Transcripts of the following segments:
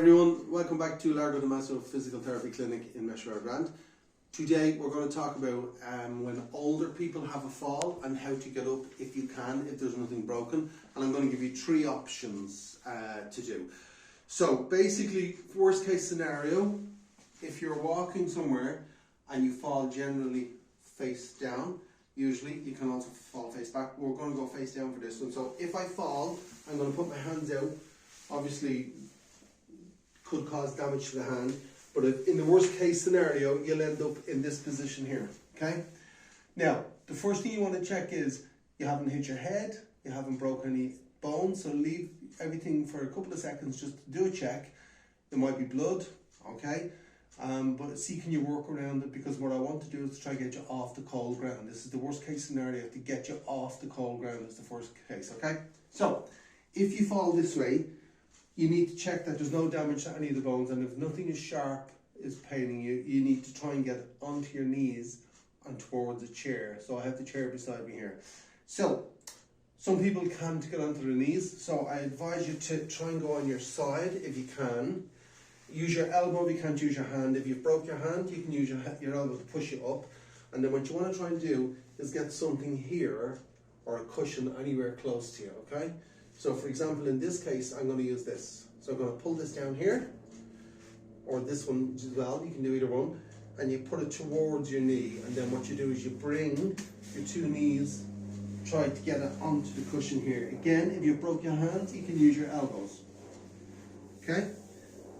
everyone, welcome back to Largo de Masso Physical Therapy Clinic in Meshwar Grant. Today we're going to talk about when older people have a fall and how to get up if you can, if there's nothing broken. And I'm going to give you three options to do. So basically, worst case scenario, if you're walking somewhere and you fall generally face down, usually you can also fall face back. We're going to go face down for this one. So if I fall, I'm going to put my hands out. Obviously, could cause damage to the hand, but if, in the worst case scenario, you'll end up in this position here, okay? Now, the first thing you want to check is you haven't hit your head, you haven't broken any bones, so leave everything for a couple of seconds just to do a check. There might be blood, okay? But see, can you work around it? Because what I want to do is to try to get you off the cold ground. This is the worst case scenario, to get you off the cold ground is the first case, okay? So, if you fall this way, you need to check that there's no damage to any of the bones, and if nothing is sharp is paining you, you need to try and get onto your knees and towards the chair. So I have the chair beside me here. So some people can't get onto their knees, so I advise you to try and go on your side if you can. Use your elbow if you can't use your hand. If you've broke your hand, you can use your elbow to push you up. And then what you want to try and do is get something here or a cushion anywhere close to you, okay? So for example, in this case, I'm going to use this. So I'm going to pull this down here, or this one as well, you can do either one, and you put it towards your knee, and then what you do is you bring your two knees, try to get it onto the cushion here. Again, if you broke your hands, you can use your elbows. Okay?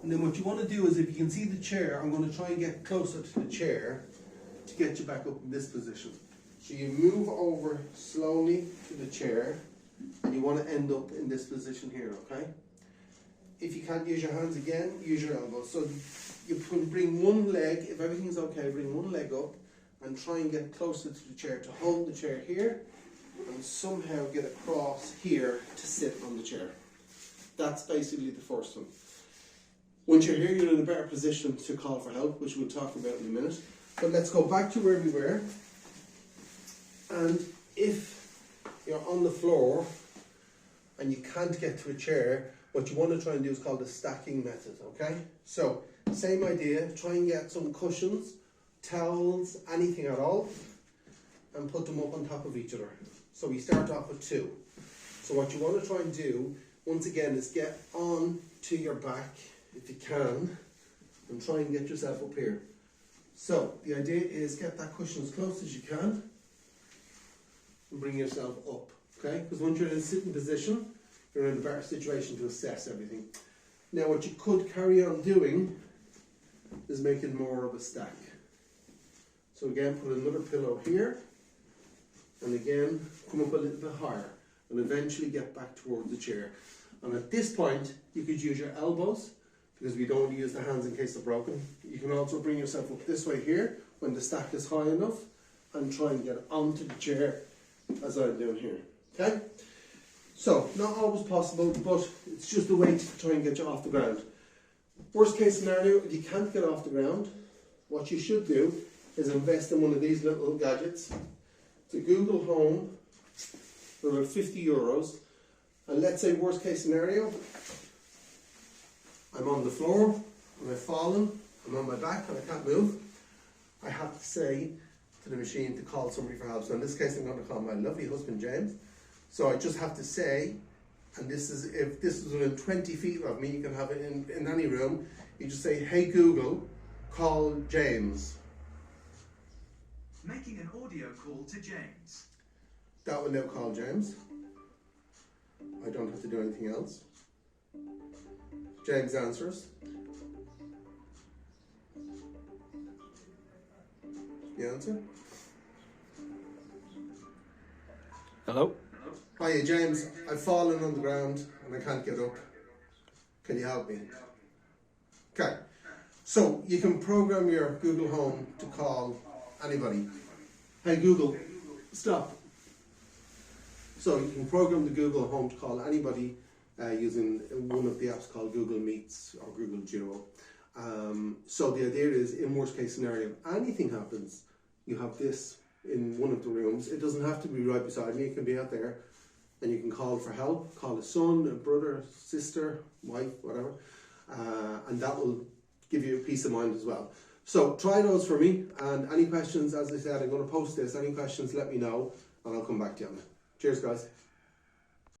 And then what you want to do is, if you can see the chair, I'm going to try and get closer to the chair to get you back up in this position. So you move over slowly to the chair, and you want to end up in this position here, okay? If you can't use your hands again, use your elbows. So you can bring one leg, if everything's okay, bring one leg up and try and get closer to the chair, to hold the chair here and somehow get across here to sit on the chair. That's basically the first one. Once you're here, you're in a better position to call for help, which we'll talk about in a minute. But let's go back to where we were. And if you're on the floor and you can't get to a chair, what you want to try and do is called the stacking method, okay? So, same idea, try and get some cushions, towels, anything at all, and put them up on top of each other. So we start off with two. So what you want to try and do, once again, is get on to your back, if you can, and try and get yourself up here. So, the idea is get that cushion as close as you can, and bring yourself up, okay? Because once you're in a sitting position, you're in a better situation to assess everything. Now what you could carry on doing is making more of a stack. So again, put another pillow here, and again, come up a little bit higher, and eventually get back towards the chair. And at this point, you could use your elbows, because we don't want to use the hands in case they're broken. You can also bring yourself up this way here, when the stack is high enough, and try and get onto the chair, as I'm doing here, okay? So, not always possible, but it's just a way to try and get you off the ground. Worst case scenario, if you can't get off the ground, what you should do is invest in one of these little gadgets. It's a Google Home for about 50 euros. And let's say worst case scenario, I'm on the floor, and I've fallen, I'm on my back and I can't move. I have to say to the machine to call somebody for help. So in this case, I'm going to call my lovely husband, James. So I just have to say, and this is, if this is within 20 feet of me, you can have it in any room. You just say, hey Google, call James. Making an audio call to James. That will now call James. I don't have to do anything else. James answers. The answer? Hello? Hiya James, I've fallen on the ground and I can't get up. Can you help me? Okay, so you can program your Google Home to call anybody. Hey Google, stop. So you can program the Google Home to call anybody using one of the apps called Google Meets or Google Duo. So the idea is, in worst case scenario, if anything happens, you have this in one of the rooms. It doesn't have to be right beside me, it can be out there, and you can call for help, call a son, a brother, sister, wife, whatever, and that will give you peace of mind as well. So try those for me, and any questions, as I said, I'm going to post this. Any questions, let me know, and I'll come back to you on it. Cheers, guys.